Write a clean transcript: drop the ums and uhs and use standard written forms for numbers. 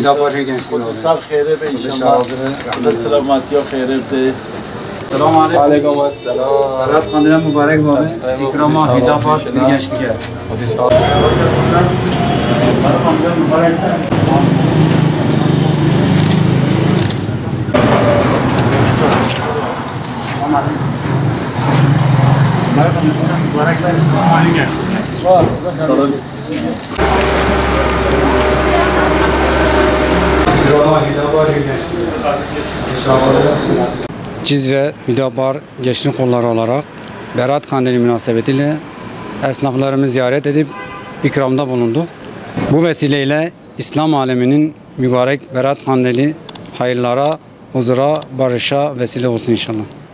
Hidapar gençliği oldu. Sal khayre be inşallah. Selamat ya khayre de. Selamun aleyküm. Aleykümselam. Berat Kandil'e mübarek abi. İkrama Hidapar bir gençlik ev. Berat Kandil'e mübarek. Cizre Hüdapar Gençlik Kolları olarak Berat Kandili münasebetiyle esnaflarımızı ziyaret edip ikramda bulunduk. Bu vesileyle İslam aleminin mübarek Berat Kandili hayırlara, huzura, barışa vesile olsun inşallah.